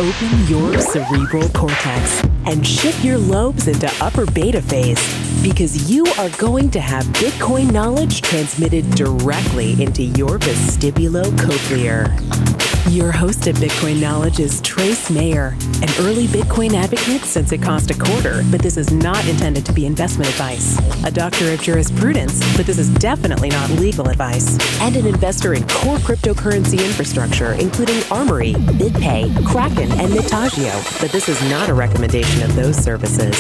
Open your cerebral cortex and shift your lobes into upper beta phase because you are going to have Bitcoin knowledge transmitted directly into your vestibulocochlear. Your host of Bitcoin Knowledge is Trace Mayer, an early Bitcoin advocate since it cost $0.25, but this is not intended to be investment advice. A doctor of jurisprudence, but this is definitely not legal advice. And an investor in core cryptocurrency infrastructure, including Armory, BitPay, Kraken, and Mitagio, but this is not a recommendation of those services.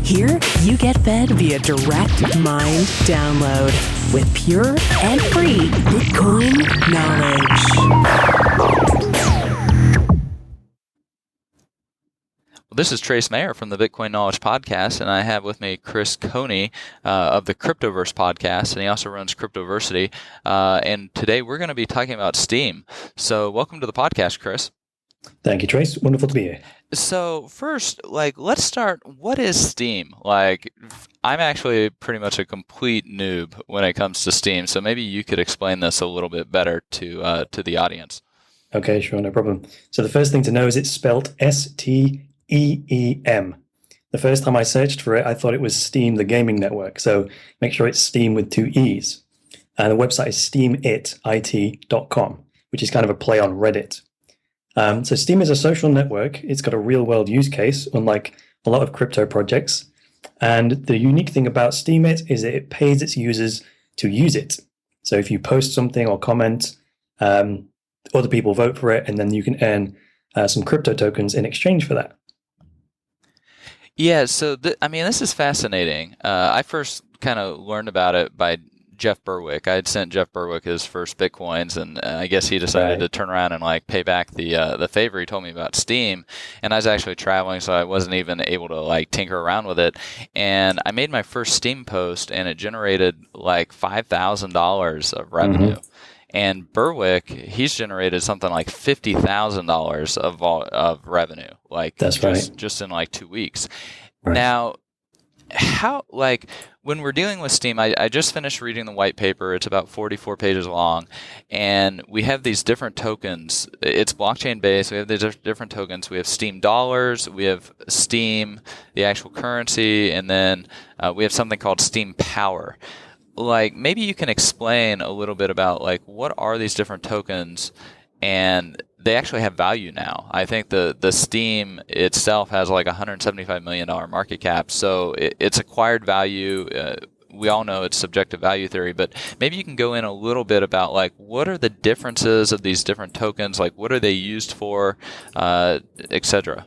Here, you get fed via direct mind download with pure and free Bitcoin knowledge. Well, this is Trace Mayer from the Bitcoin Knowledge Podcast, and I have with me Chris Coney of the Cryptoverse Podcast, and he also runs Cryptoversity. And today we're going to be talking about Steem. So welcome to the podcast, Chris. Thank you, Trace. Wonderful to be here. So first, let's start. What is Steem? I'm actually pretty much a complete noob when it comes to Steem, so maybe you could explain this a little bit better to the audience. Okay, sure, no problem. So the first thing to know is it's spelled Steem. The first time I searched for it, I thought it was Steem, the gaming network. So make sure it's Steem with two E's. And the website is steemit.com, which is kind of a play on Reddit. So Steem is a social network. It's got a real-world use case, unlike a lot of crypto projects. And the unique thing about Steemit is that it pays its users to use it. So if you post something or comment, other people vote for it, and then you can earn some crypto tokens in exchange for that. Yeah, so this is fascinating. I first kind of learned about it by Jeff Berwick. I had sent Jeff Berwick his first Bitcoins, and I guess he decided to turn around and pay back the favor he told me about Steem. And I was actually traveling, so I wasn't even able to tinker around with it. And I made my first Steem post, and it generated $5,000 of revenue. Mm-hmm. And Berwick, he's generated something like $50,000 of revenue, just in 2 weeks. Right. Now, how when we're dealing with Steem, I just finished reading the white paper. It's about 44 pages long, and we have these different tokens. It's blockchain based. We have these different tokens. We have Steem dollars. We have Steem, the actual currency, and then we have something called Steem Power. Maybe you can explain a little bit about what are these different tokens, and they actually have value now. I think the Steem itself has $175 million market cap, so it's acquired value. We all know it's subjective value theory, but maybe you can go in a little bit about what are the differences of these different tokens, what are they used for, etc.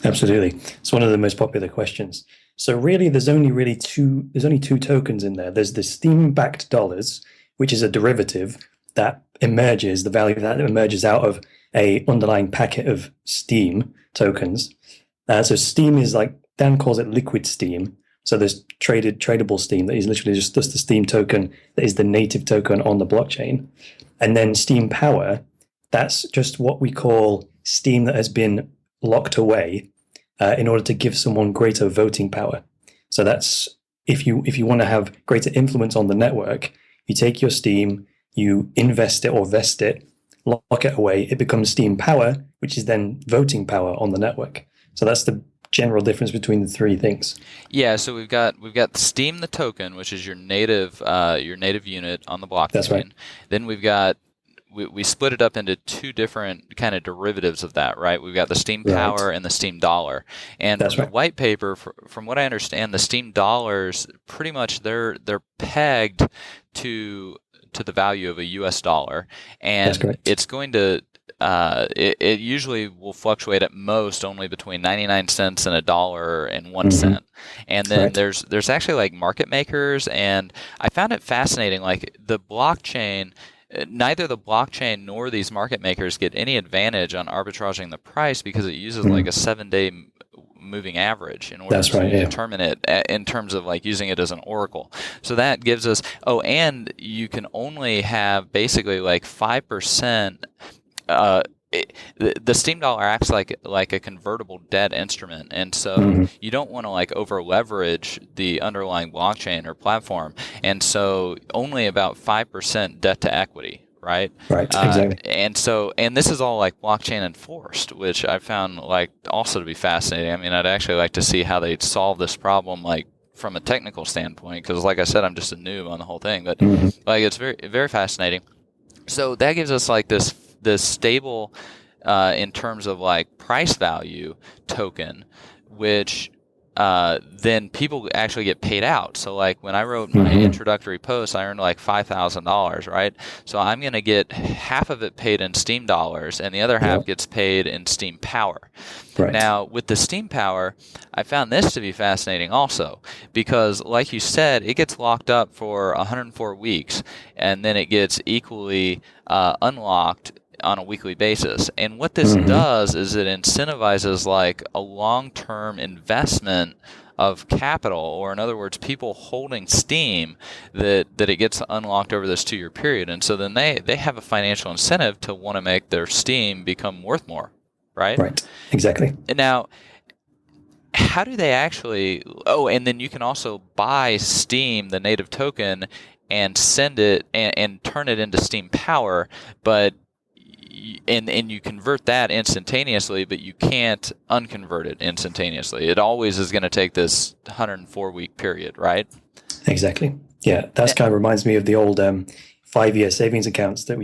Absolutely, it's one of the most popular questions. So really, there's only two tokens in there. There's the Steem-backed dollars, which is a derivative that emerges, the value that emerges out of a underlying packet of Steem tokens. So Steem is Dan calls it liquid Steem. So there's tradable Steem that is literally just the Steem token that is the native token on the blockchain. And then Steem Power, that's just what we call Steem that has been locked away in order to give someone greater voting power. So that's if you want to have greater influence on the network, you take your Steem, you invest it or vest it, lock it away, it becomes Steem Power, which is then voting power on the network. So that's the general difference between the three things. Yeah, so we've got Steem the token, which is your native unit on the blockchain. That's right. Then we split it up into two different kind of derivatives of that, right? We've got the Steem Power and the Steem Dollar. And from the white paper, from what I understand, the Steem Dollars, pretty much they're pegged to the value of a US dollar. And it's going to it usually will fluctuate at most only between 99 cents and $1.01 cent. And then there's actually market makers, and I found it fascinating. The blockchain, neither the blockchain nor these market makers get any advantage on arbitraging the price because it uses a 7-day moving average in order to determine it in terms of using it as an oracle. So that gives us, and you can only have basically 5%. The Steem dollar acts like a convertible debt instrument, and so you don't want to over leverage the underlying blockchain or platform, and so only about 5% debt to equity, right? Right, exactly. And this is all like blockchain enforced, which I found like also to be fascinating. I mean, I'd actually like to see how they solve this problem, like from a technical standpoint, because like I said, I'm just a noob on the whole thing, but like it's very, very fascinating. So that gives us like this stable, in terms of like price value token, which then people actually get paid out. So like when I wrote my introductory post, I earned like $5,000, right? So I'm going to get half of it paid in Steem dollars, and the other half gets paid in Steem Power. Right. Now, with the Steem Power, I found this to be fascinating also, because like you said, it gets locked up for 104 weeks, and then it gets equally unlocked on a weekly basis. And what this does is it incentivizes like a long-term investment of capital, or in other words, people holding Steem, that it gets unlocked over this 2-year period. And so then they have a financial incentive to want to make their Steem become worth more, right? Right, exactly. And now, how do they actually... Oh, and then you can also buy Steem, the native token, and send it and turn it into Steem Power, but and you convert that instantaneously, but you can't unconvert it instantaneously. It always is going to take this 104-week period, right? Exactly. Yeah, that kind of reminds me of the old 5-year savings accounts that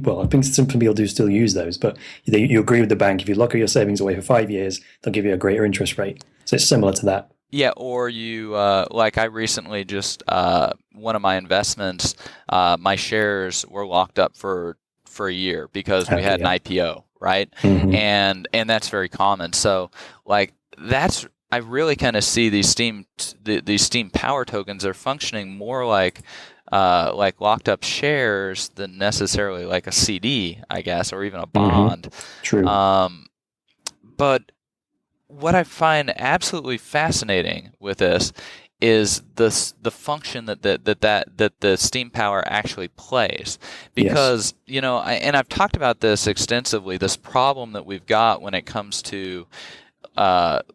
well, I think some people do still use those, but you agree with the bank. If you lock your savings away for 5 years, they'll give you a greater interest rate. So it's similar to that. Yeah, or you, like I recently just, one of my investments, my shares were locked up for a year because we had an IPO, right? And that's very common. So like I really kind of see these Steem Power tokens are functioning more like locked up shares than necessarily like a CD, I guess, or even a bond. True. But what I find absolutely fascinating with this is the function that the Steem Power actually plays, because and I've talked about this extensively, this problem that we've got when it comes to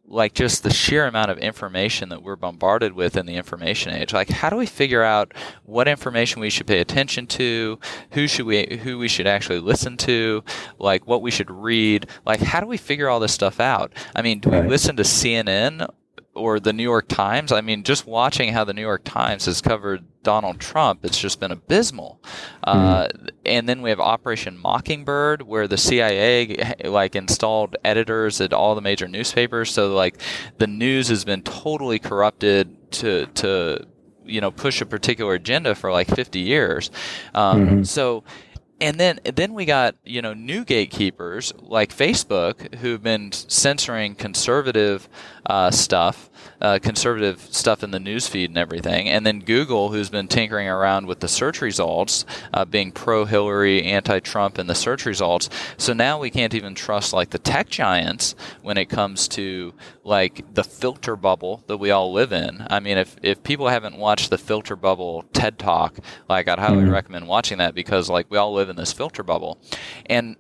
like just the sheer amount of information that we're bombarded with in the information age. Like, how do we figure out what information we should pay attention to, who we should actually listen to, like what we should read? Like, how do we figure all this stuff out? I mean, do we listen to CNN or the New York Times? I mean, just watching how the New York Times has covered Donald Trump, it's just been abysmal. And then we have Operation Mockingbird, where the CIA like installed editors at all the major newspapers. So like the news has been totally corrupted to push a particular agenda for like 50 years. So. And then we got, new gatekeepers like Facebook, who've been censoring conservative stuff in the news feed and everything. And then Google, who's been tinkering around with the search results, being pro-Hillary, anti-Trump in the search results. So now we can't even trust like the tech giants when it comes to like the filter bubble that we all live in. I mean, if people haven't watched the Filter Bubble TED Talk, like I'd highly recommend watching that, because like we all live in this filter bubble. And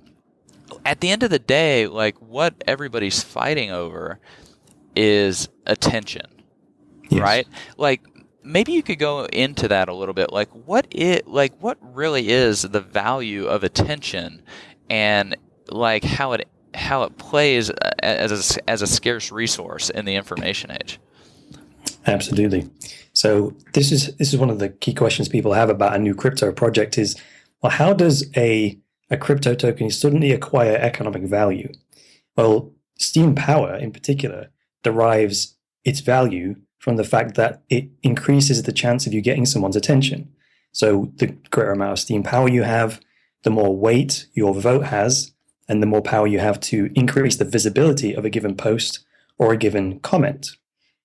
at the end of the day, like what everybody's fighting over is attention, right? Like maybe you could go into that a little bit. Like what really is the value of attention, and like how it plays as a scarce resource in the information age. Absolutely. So this is one of the key questions people have about a new crypto project is, well, how does a crypto token suddenly acquire economic value? Well, Steem Power in particular derives its value from the fact that it increases the chance of you getting someone's attention. So the greater amount of Steem Power you have, the more weight your vote has, and the more power you have to increase the visibility of a given post or a given comment.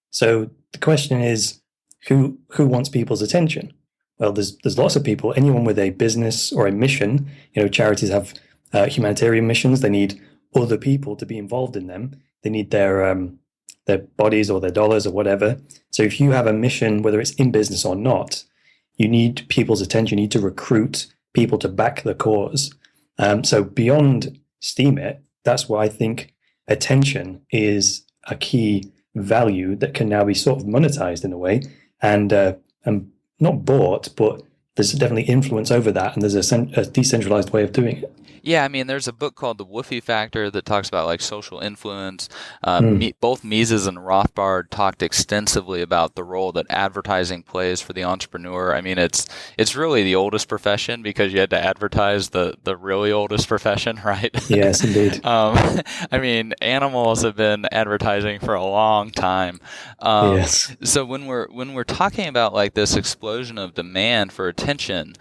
So the question is, who wants people's attention? Well, there's lots of people. Anyone with a business or a mission. Charities have humanitarian missions. They need other people to be involved in them. They need their bodies or their dollars or whatever. So if you have a mission, whether it's in business or not, you need people's attention. You need to recruit people to back the cause. So beyond Steem it, that's why I think attention is a key value that can now be sort of monetized in a way, and not bought, but there's definitely influence over that, and there's a decentralized way of doing it. Yeah, I mean, there's a book called The Woofy Factor that talks about like social influence. Both Mises and Rothbard talked extensively about the role that advertising plays for the entrepreneur. I mean, it's really the oldest profession because you had to advertise the really oldest profession, right? Yes, indeed. I mean, animals have been advertising for a long time. Yes. So when we're talking about like this explosion of demand for attention,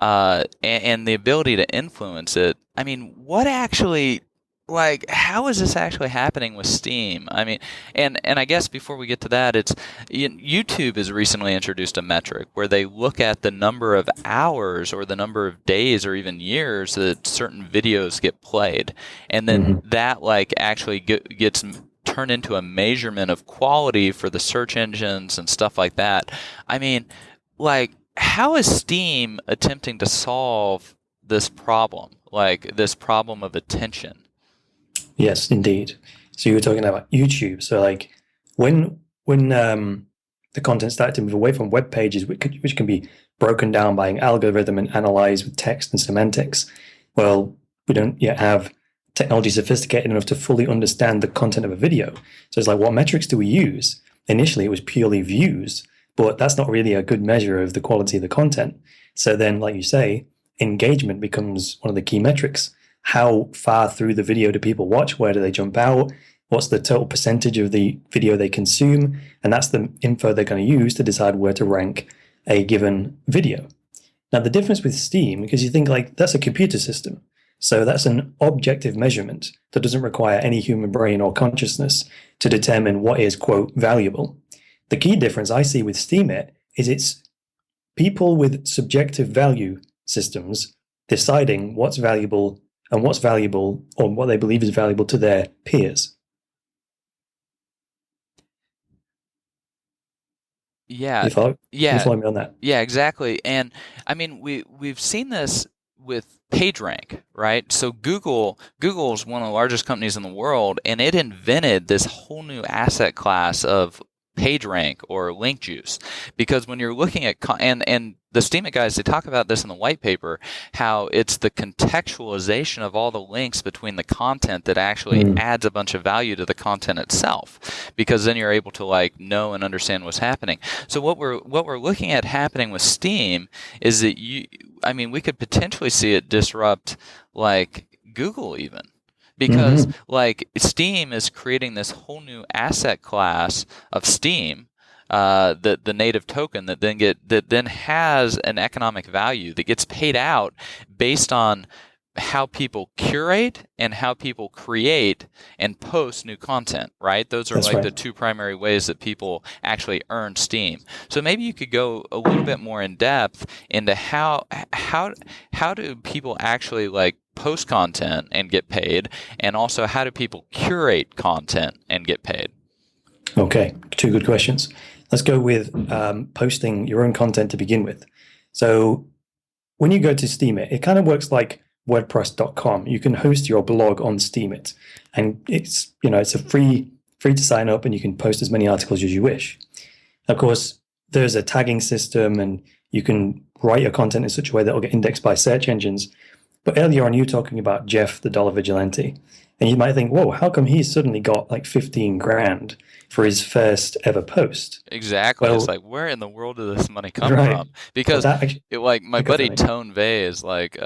and the ability to influence it, I mean, what actually, like, how is this actually happening with Steem? I mean, and I guess before we get to that, YouTube has recently introduced a metric where they look at the number of hours or the number of days or even years that certain videos get played, and then that like actually gets turned into a measurement of quality for the search engines and stuff like that. I mean, like, how is Steem attempting to solve this problem, like this problem of attention? Yes, indeed. So you were talking about YouTube. So like when the content started to move away from web pages, which can be broken down by an algorithm and analyzed with text and semantics, well, we don't yet have technology sophisticated enough to fully understand the content of a video. So it's like, what metrics do we use? Initially, it was purely views, but that's not really a good measure of the quality of the content. So then, like you say, engagement becomes one of the key metrics. How far through the video do people watch? Where do they jump out? What's the total percentage of the video they consume? And that's the info they're going to use to decide where to rank a given video. Now, the difference with Steem, because you think like that's a computer system. So that's an objective measurement that doesn't require any human brain or consciousness to determine what is, quote, valuable. The key difference I see with Steemit is it's people with subjective value systems deciding what's valuable and what's valuable or what they believe is valuable to their peers. Yeah. You follow me on that? Yeah, exactly. And I mean, we've seen this with PageRank, right? So Google is one of the largest companies in the world, and it invented this whole new asset class of PageRank or link juice, because when you're looking at and the Steemit guys, they talk about this in the white paper, how it's the contextualization of all the links between the content that actually adds a bunch of value to the content itself, because then you're able to like know and understand what's happening. So what we're looking at happening with Steem is that we could potentially see it disrupt like Google even. Because like Steem is creating this whole new asset class of Steem, the native token that then has an economic value that gets paid out based on how people curate and how people create and post new content, right? Those are the two primary ways that people actually earn Steem. So maybe you could go a little bit more in depth into how do people actually like post content and get paid, and also how do people curate content and get paid? Okay, two good questions. Let's go with posting your own content to begin with. So when you go to Steemit, it kind of works like WordPress.com. You can host your blog on Steemit, and it's a free to sign up, and you can post as many articles as you wish. Of course, there's a tagging system, and you can write your content in such a way that will get indexed by search engines. But earlier on, you were talking about Jeff, the Dollar Vigilante, and you might think, whoa, how come he's suddenly got like 15 grand for his first ever post? Exactly. Well, it's like, where in the world did this money come from? Because my buddy Tone Vey is like,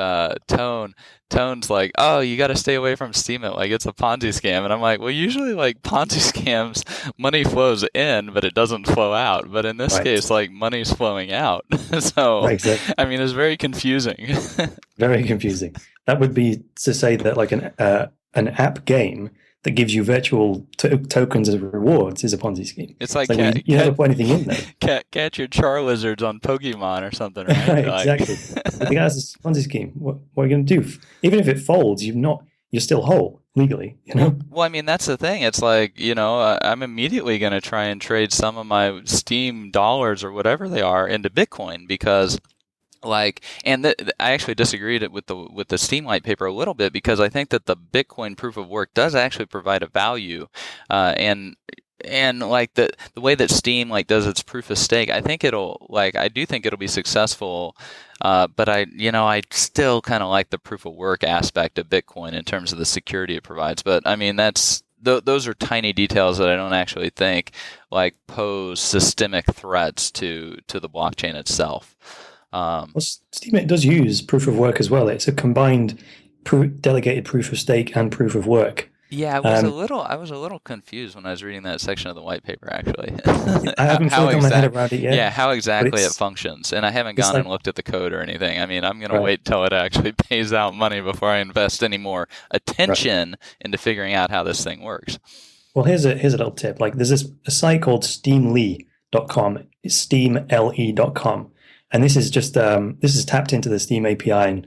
Tone's like, oh, you got to stay away from Steemit, like it's a Ponzi scam. And I'm like, well, usually like Ponzi scams, money flows in, but it doesn't flow out. But in this case, like money's flowing out. So, exactly. I mean, it's very confusing. Very confusing. That would be to say that like an app game that gives you virtual tokens as rewards is a Ponzi scheme. It's like you never put anything in there. Catch your Charizards on Pokemon or something, right? Exactly. I think that's a Ponzi scheme. What are you going to do? Even if it folds, you're still whole legally. Well, I mean, that's the thing. It's like I'm immediately going to try and trade some of my Steem dollars or whatever they are into Bitcoin, because I actually disagreed with the Steem white paper a little bit, because I think that the Bitcoin proof of work does actually provide a value, and and like the way that Steem like does its proof of stake, I do think it'll be successful. But I still kind of like the proof of work aspect of Bitcoin in terms of the security it provides. But I mean, those are tiny details that I don't actually think like pose systemic threats to the blockchain itself. Well, Steem, it does use proof of work as well. It's a combined delegated proof of stake and proof of work. Yeah, I was a little confused when I was reading that section of the white paper, actually. I haven't fully got my head around it yet. Yeah, how exactly it functions. And I haven't gone and looked at the code or anything. I mean, I'm going to wait till it actually pays out money before I invest any more attention into figuring out how this thing works. Well, here's a little tip. Like, there's a site called steemle.com. It's steemle.com. And this is just this is tapped into the Steem API and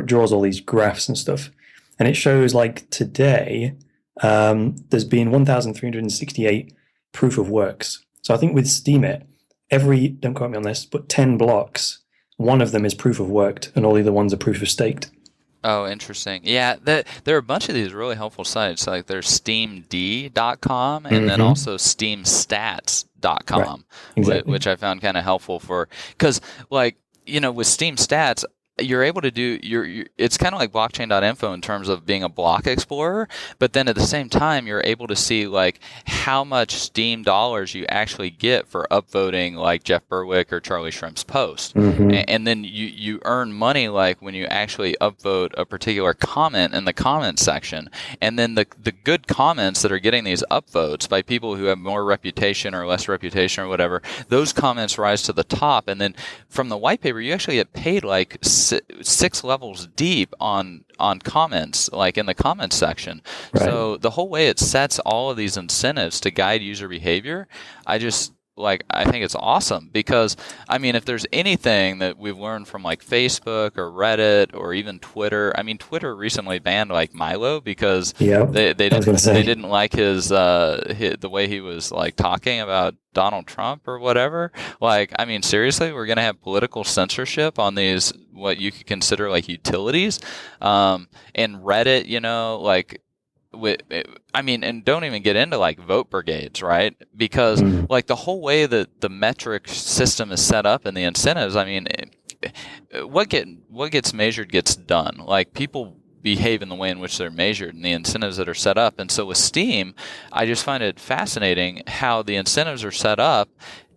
draws all these graphs and stuff. And it shows like today, there's been 1,368 proof of works. So I think with Steemit, don't quote me on this, but 10 blocks, one of them is proof of worked and all the other ones are proof of staked. Oh, interesting. Yeah, there are a bunch of these really helpful sites. Like there's steemd.com and then also steemstats.com, right. Exactly. which I found kind of helpful because like, with Steem Stats, you're able to do it's kind of like blockchain.info in terms of being a block explorer, but then at the same time you're able to see like how much Steem dollars you actually get for upvoting like Jeff Berwick or Charlie Shrimp's post. And then you earn money like when you actually upvote a particular comment in the comment section, and then the good comments that are getting these upvotes by people who have more reputation or less reputation or whatever, those comments rise to the top, and then from the white paper you actually get paid like 6 levels deep on comments, like in the comments section. Right. So the whole way it sets all of these incentives to guide user behavior, I think it's awesome because, I mean, if there's anything that we've learned from like Facebook or Reddit or even Twitter, I mean, Twitter recently banned like Milo because they didn't like the way he was like talking about Donald Trump or whatever. Like, I mean, seriously, we're going to have political censorship on these, what you could consider like utilities. And Reddit, and don't even get into like vote brigades, right? Because like the whole way that the metric system is set up and the incentives, I mean, what gets measured gets done. Like people behave in the way in which they're measured and the incentives that are set up. And so with Steem, I just find it fascinating how the incentives are set up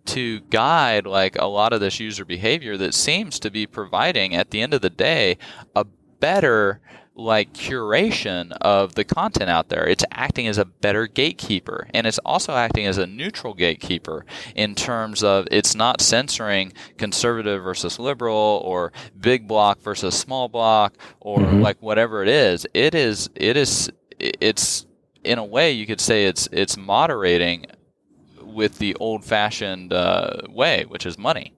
to guide like a lot of this user behavior that seems to be providing at the end of the day a better like curation of the content out there. It's acting as a better gatekeeper, and it's also acting as a neutral gatekeeper in terms of it's not censoring conservative versus liberal or big block versus small block or like whatever it is. It's in a way you could say it's moderating with the old-fashioned way, which is money.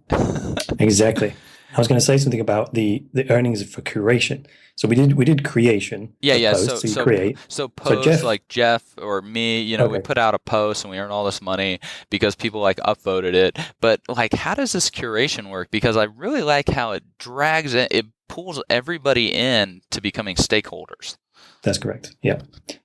Exactly. I was going to say something about the earnings for curation. So we did creation. Yeah. Post, so you create. So posts Jeff, like Jeff or me, we put out a post and we earn all this money because people like upvoted it. But like, how does this curation work? Because I really like how it pulls everybody in to becoming stakeholders. That's correct. Yeah.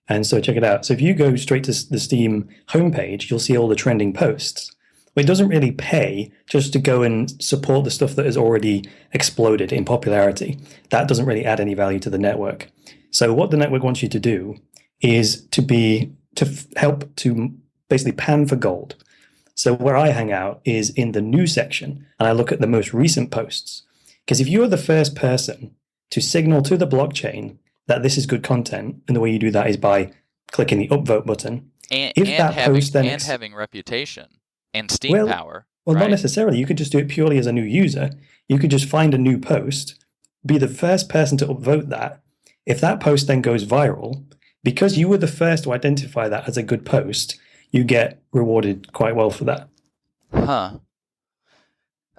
And so check it out. So if you go straight to the Steem homepage, you'll see all the trending posts. It doesn't really pay just to go and support the stuff that has already exploded in popularity. That doesn't really add any value to the network. So what the network wants you to do is to help to basically pan for gold. So where I hang out is in the news section, and I look at the most recent posts. Because if you're the first person to signal to the blockchain that this is good content, and the way you do that is by clicking the upvote button, having reputation. And Steem power. Well, right? Not necessarily. You could just do it purely as a new user. You could just find a new post, be the first person to upvote that. If that post then goes viral, because you were the first to identify that as a good post, you get rewarded quite well for that. Huh.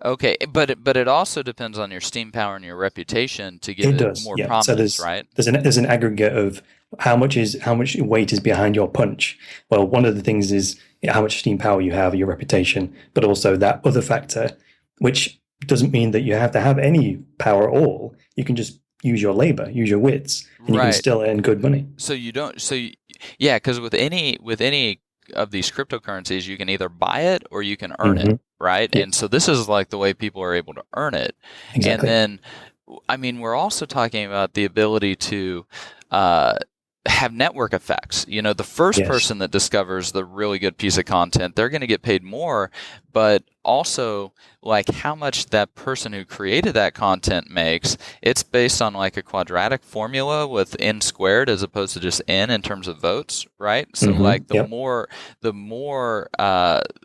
Okay, but it also depends on your Steem power and your reputation to give it more prominence, so right? There's an aggregate of how much weight is behind your punch. Well, one of the things is how much Steem power you have, your reputation, but also that other factor, which doesn't mean that you have to have any power at all. You can just use your labor, use your wits, and you can still earn good money. So you don't. Because with any these cryptocurrencies, you can either buy it or you can earn it, right? Yeah. And so this is like the way people are able to earn it. Exactly. And then, I mean, we're also talking about the ability to have network effects. You know, the first Yes. person that discovers the really good piece of content, they're going to get paid more, but also like how much that person who created that content makes, it's based on like a quadratic formula with n squared as opposed to just n in terms of votes, right? So like the more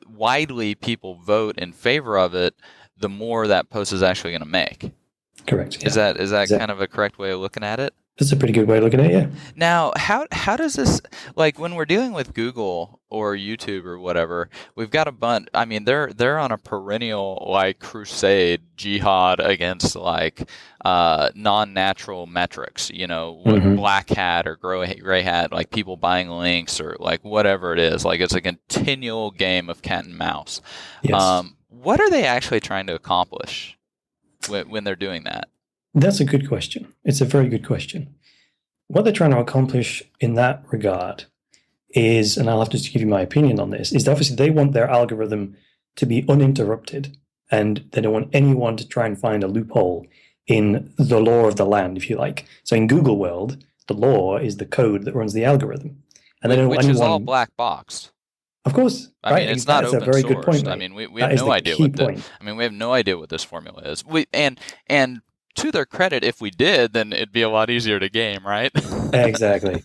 widely people vote in favor of it, the more that post is actually going to make. Correct. Yeah. Is that Exactly. kind of a correct way of looking at it? That's a pretty good way of looking at it, yeah. Now, how does this, like when we're dealing with Google or YouTube or whatever, we've got a bunch. I mean, they're on a perennial like crusade jihad against like non-natural metrics. You know, what black hat or gray hat, like people buying links or like whatever it is. Like it's a continual game of cat and mouse. Yes. What are they actually trying to accomplish when they're doing that? That's a good question. It's a very good question. What they're trying to accomplish in that regard is, and I'll have to just give you my opinion on this, is that obviously they want their algorithm to be uninterrupted, and they don't want anyone to try and find a loophole in the law of the land, if you like. So in Google world, the law is the code that runs the algorithm. And they don't want Which is anyone, all black boxed. Of course. I mean, it's not open That's a very sourced. good point, I mate. mean, we That have is no the idea key what point. we have no idea what this formula is. And to their credit, if we did, then it'd be a lot easier to game, right? Exactly.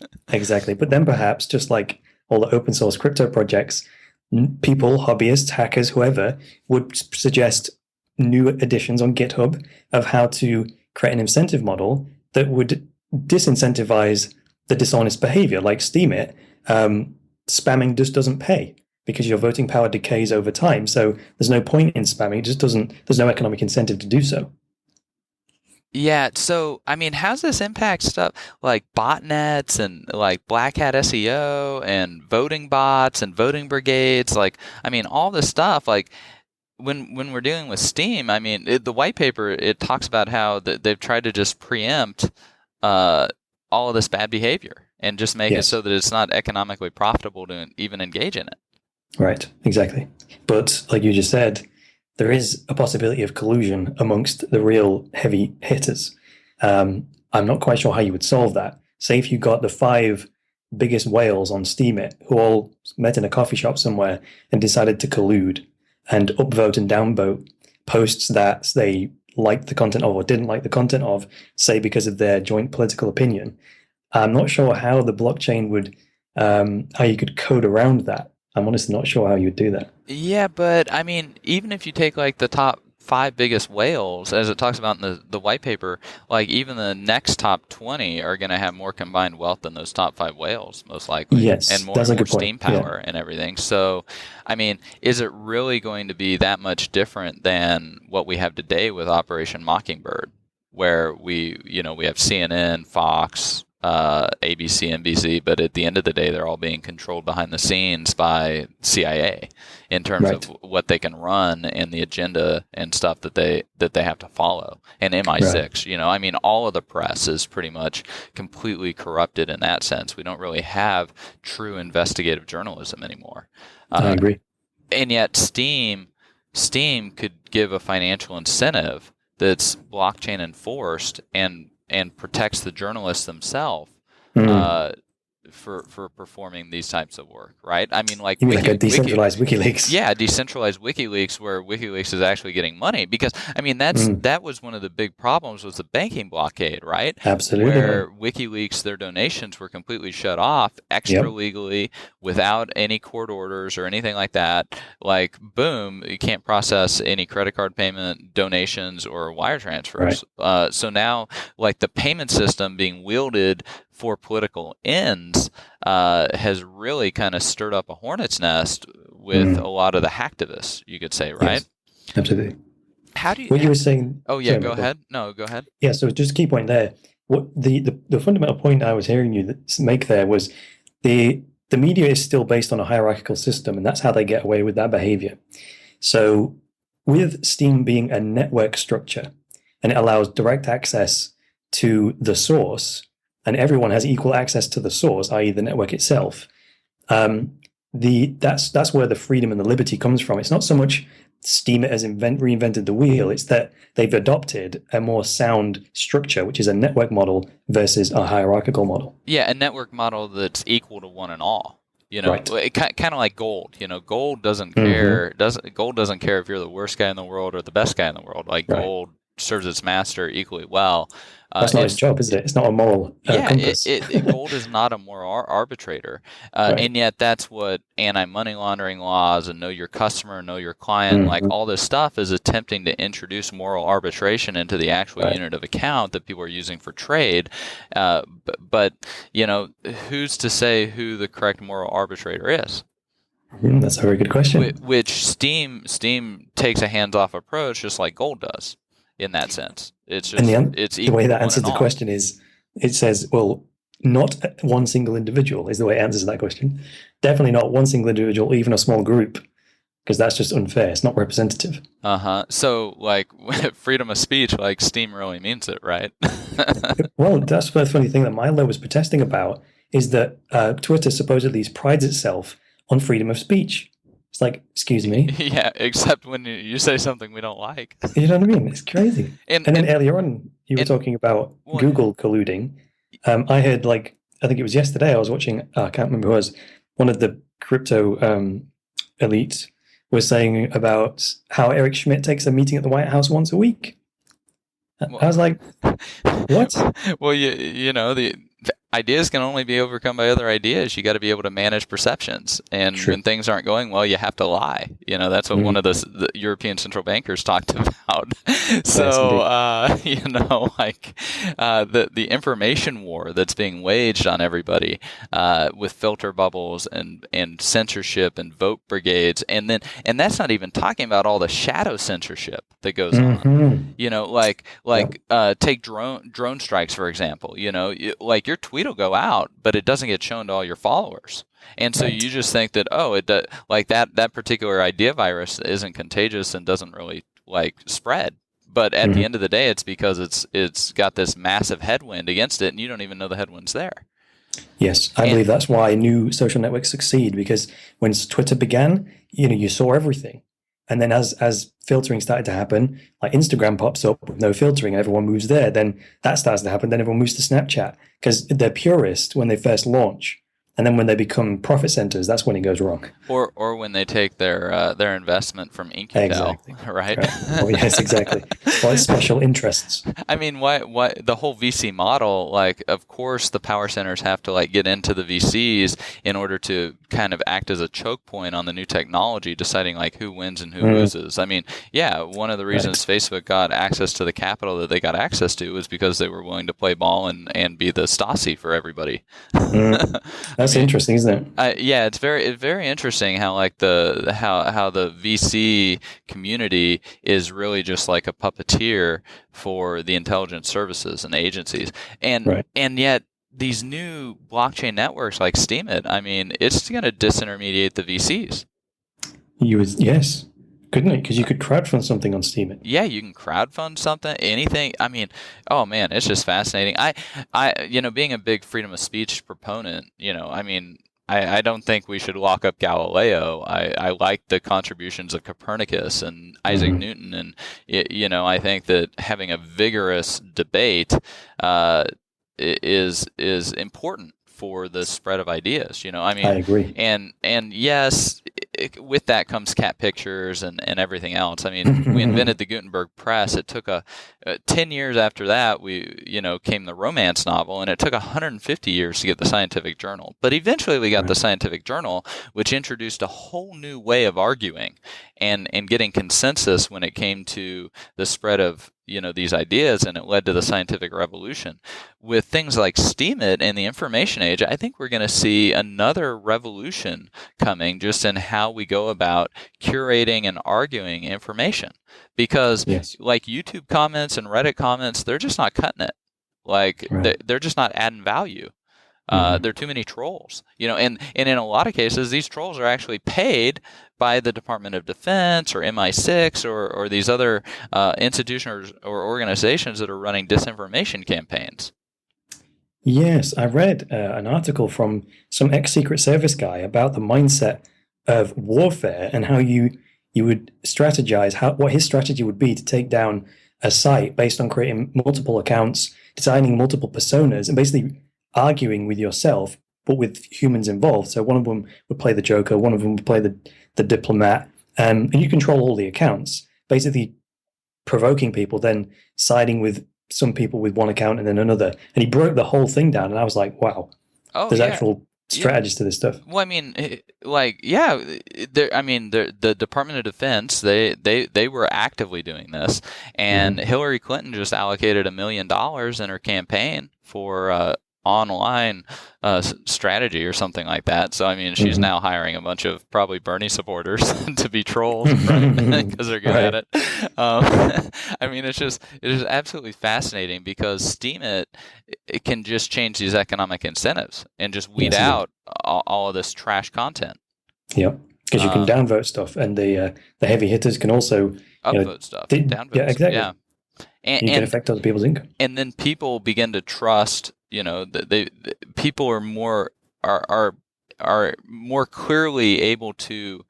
But then perhaps, just like all the open source crypto projects, people, hobbyists, hackers, whoever, would suggest new additions on GitHub of how to create an incentive model that would disincentivize the dishonest behavior, like Steem it. Spamming just doesn't pay because your voting power decays over time. So there's no point in spamming. It just doesn't, there's no economic incentive to do so. Yeah, so I mean, how's this impact stuff like botnets and like black hat SEO and voting bots and voting brigades? Like, I mean, all this stuff. Like, when we're dealing with Steem, I mean, the white paper, it talks about how they've tried to just preempt all of this bad behavior and just make it so that it's not economically profitable to even engage in it. Right, exactly. But like you just said, there is a possibility of collusion amongst the real heavy hitters. I'm not quite sure how you would solve that. Say if you got the 5 biggest whales on Steemit who all met in a coffee shop somewhere and decided to collude and upvote and downvote posts that they liked the content of or didn't like the content of, say because of their joint political opinion. I'm not sure how the blockchain would, how you could code around that. I'm honestly not sure how you would do that. Yeah, but I mean, even if you take like the top 5 biggest whales, as it talks about in the white paper, like even the next top 20 are going to have more combined wealth than those top 5 whales, most likely. Yes, and more that's a good Steam point. power and everything. So, I mean, is it really going to be that much different than what we have today with Operation Mockingbird, where we have CNN, Fox, ABC, NBC, but at the end of the day, they're all being controlled behind the scenes by CIA in terms of what they can run and the agenda and stuff that they have to follow. And MI6, I mean, all of the press is pretty much completely corrupted in that sense. We don't really have true investigative journalism anymore. I agree. And yet, Steem could give a financial incentive that's blockchain enforced and protects the journalists themselves for performing these types of work, right? I mean, like, like a decentralized WikiLeaks. Yeah, decentralized WikiLeaks, where WikiLeaks is actually getting money, because I mean that was one of the big problems, was the banking blockade, right? Absolutely. Where WikiLeaks, their donations were completely shut off extra legally without any court orders or anything like that. Like, boom, you can't process any credit card payment, donations, or wire transfers. Right. So now, like, the payment system being wielded for political ends has really kind of stirred up a hornet's nest with a lot of the hacktivists, you could say, right? Yes, absolutely. How do you? What you were saying? Oh yeah, go ahead. No, go ahead. Yeah, so just a key point there. What the fundamental point I was hearing you make there was the media is still based on a hierarchical system, and that's how they get away with that behavior. So with Steem being a network structure, and it allows direct access to the source, and everyone has equal access to the source, i.e. the network itself, that's where the freedom and the liberty comes from. It's not so much Steam has reinvented the wheel. It's that they've adopted a more sound structure, which is a network model versus a hierarchical model. Yeah, a network model that's equal to one and all. Right. Kind of like gold. Gold doesn't care. Gold doesn't care if you're the worst guy in the world or the best guy in the world. Like right. Gold serves its master equally well. That's not its job, is it? It's not a moral compass. Gold is not a moral arbitrator. Right. And yet that's what anti-money laundering laws and know your customer, know your client, like all this stuff is attempting to introduce moral arbitration into the actual unit of account that people are using for trade. But who's to say who the correct moral arbitrator is? That's a very good question. Which Steem takes a hands-off approach just like gold does. In that sense, it's just the way that answers the question is it says, well, not one single individual is the way it answers that question. Definitely not one single individual, even a small group, because that's just unfair. It's not representative. So, like freedom of speech, like Steem really means it, right? Well, that's the funny thing that Milo was protesting about is that Twitter supposedly prides itself on freedom of speech. It's like, excuse me. Yeah, except when you say something we don't like. You know what I mean? It's crazy. And then earlier on, you were talking about Google colluding. I heard, I think it was yesterday, I was watching, I can't remember who it was, one of the crypto elite was saying about how Eric Schmidt takes a meeting at the White House once a week. I was like, what? Well, the ideas can only be overcome by other ideas. You got to be able to manage perceptions. And when things aren't going well, you have to lie. That's what one of the European central bankers talked about. So, the information war that's being waged on everybody with filter bubbles and censorship and vote brigades. And that's not even talking about all the shadow censorship that goes on. Take drone strikes, for example. Like your tweet will go out, but it doesn't get shown to all your followers. And so you just think that, that particular idea virus isn't contagious and doesn't really spread. But at the end of the day, it's because it's got this massive headwind against it, and you don't even know the headwind's there. Yes, I believe that's why new social networks succeed, because when Twitter began, you saw everything. And then as filtering started to happen, like Instagram pops up with no filtering, everyone moves there. Then that starts to happen. Then everyone moves to Snapchat because they're purist when they first launch. And then when they become profit centers, that's when it goes wrong. Or when they take their investment from Incutel, right? Oh, yes, exactly. Well, it's special interests. I mean, why the whole VC model? Of course, the power centers have to get into the VCs in order to kind of act as a choke point on the new technology, deciding who wins and who loses. I mean, yeah, one of the reasons Facebook got access to the capital that they got access to was because they were willing to play ball and be the Stasi for everybody. That's interesting, isn't it? Yeah, it's very interesting how how the VC community is really just like a puppeteer for the intelligence services and agencies, and yet these new blockchain networks like Steemit, I mean, it's going to disintermediate the VCs. Yes. Couldn't it? Because you could crowdfund something on Steemit. Yeah, you can crowdfund something, anything. I mean, oh man, it's just fascinating. I being a big freedom of speech proponent, I don't think we should lock up Galileo. I like the contributions of Copernicus and Isaac Newton, and I think that having a vigorous debate is important for the spread of ideas. I agree. And yes, with that comes cat pictures and everything else. I mean, we invented the Gutenberg press. It took 10 years after that, came the romance novel, and it took 150 years to get the scientific journal. But eventually we got the scientific journal, which introduced a whole new way of arguing and getting consensus when it came to the spread of these ideas, and it led to the scientific revolution. With things like Steemit and the information age, I think we're going to see another revolution coming just in how we go about curating and arguing information. Because like YouTube comments and Reddit comments, they're just not cutting it. They're just not adding value. There are too many trolls, and in a lot of cases, these trolls are actually paid by the Department of Defense or MI6 or these other institutions or organizations that are running disinformation campaigns. Yes, I read an article from some ex-Secret Service guy about the mindset of warfare and how you would strategize, what his strategy would be to take down a site based on creating multiple accounts, designing multiple personas, and basically arguing with yourself, but with humans involved. So one of them would play the Joker, one of them would play the diplomat, and you control all the accounts, basically provoking people, then siding with some people with one account and then another. And he broke the whole thing down, and I was like, wow, there's actual strategies to this stuff. Well, I mean, the Department of Defense, they were actively doing this, and Hillary Clinton just allocated $1 million in her campaign for online strategy or something like that. So, I mean, she's now hiring a bunch of probably Bernie supporters to be trolls, right? Because they're good at it. I mean, it is absolutely fascinating because Steem it can just change these economic incentives and just weed out all of this trash content. Yep, because you can downvote stuff, and the heavy hitters can also upvote stuff, downvote. Yeah, exactly. Yeah. And you can affect other people's income. And then people begin to trust. People are more clearly able to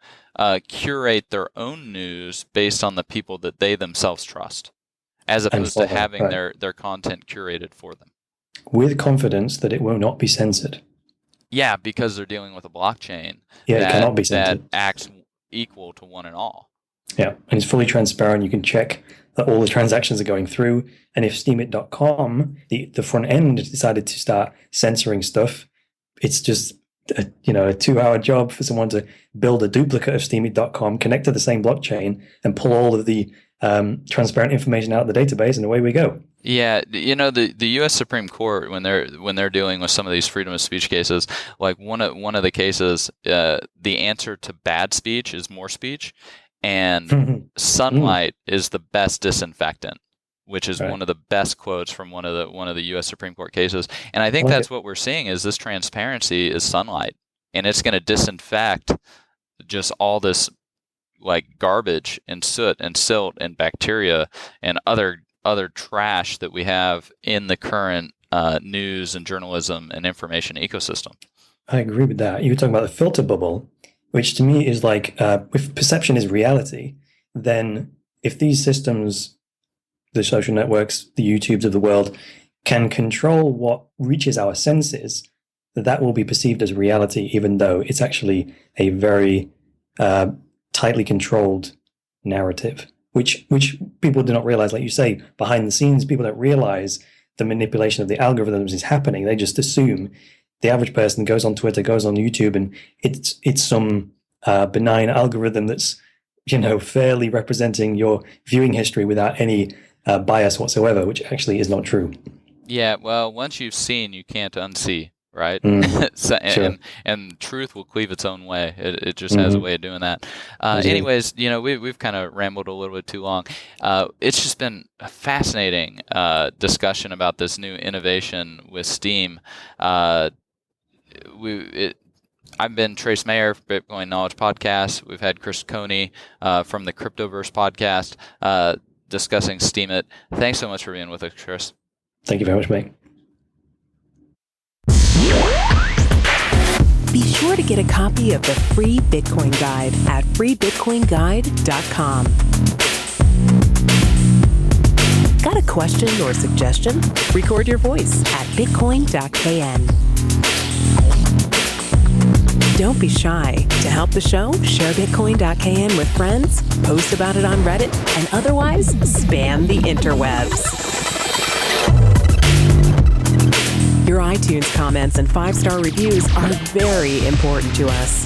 curate their own news based on the people that they themselves trust, as opposed to having their content curated for them. With confidence that it will not be censored. Yeah, because they're dealing with a blockchain it cannot be censored. That acts equal to one and all. Yeah, and it's fully transparent. You can check that all the transactions are going through. And if Steemit.com, the front end, decided to start censoring stuff, it's just a 2-hour job for someone to build a duplicate of Steemit.com, connect to the same blockchain, and pull all of the transparent information out of the database, and away we go. Yeah, the U.S. Supreme Court, when they're dealing with some of these freedom of speech cases, like one of the cases, the answer to bad speech is more speech. And sunlight is the best disinfectant, which is one of the best quotes from one of the U.S. Supreme Court cases. And I think that's what we're seeing is this transparency is sunlight, and it's going to disinfect just all this like garbage and soot and silt and bacteria and other trash that we have in the current news and journalism and information ecosystem. I agree with that. You were talking about the filter bubble, which to me is like, if perception is reality, then if these systems, the social networks, the YouTubes of the world, can control what reaches our senses, that will be perceived as reality, even though it's actually a very tightly controlled narrative, which people do not realize. Like you say, behind the scenes, people don't realize the manipulation of the algorithms is happening. They just assume. The average person goes on Twitter, goes on YouTube, and it's some benign algorithm that's fairly representing your viewing history without any bias whatsoever, which actually is not true. Yeah, well, once you've seen, you can't unsee, right? And truth will cleave its own way. It just has a way of doing that. Anyways, we've kind of rambled a little bit too long. It's just been a fascinating discussion about this new innovation with Steem. I've been Trace Mayer for Bitcoin Knowledge Podcast. We've had Chris Coney from the Cryptoverse Podcast discussing Steemit. Thanks so much for being with us, Chris. Thank you very much, mate. Be sure to get a copy of the free Bitcoin Guide at freebitcoinguide.com. Got a question or suggestion? Record your voice at bitcoin.kn. Don't be shy. To help the show, share bitcoin.kn with friends, post about it on Reddit, and otherwise spam the interwebs. Your iTunes comments and 5-star reviews are very important to us.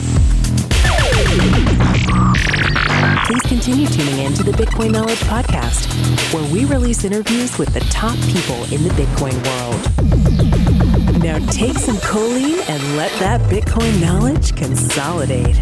Please continue tuning in to the Bitcoin Knowledge Podcast, where we release interviews with the top people in the Bitcoin world. Now take some choline and let that Bitcoin knowledge consolidate.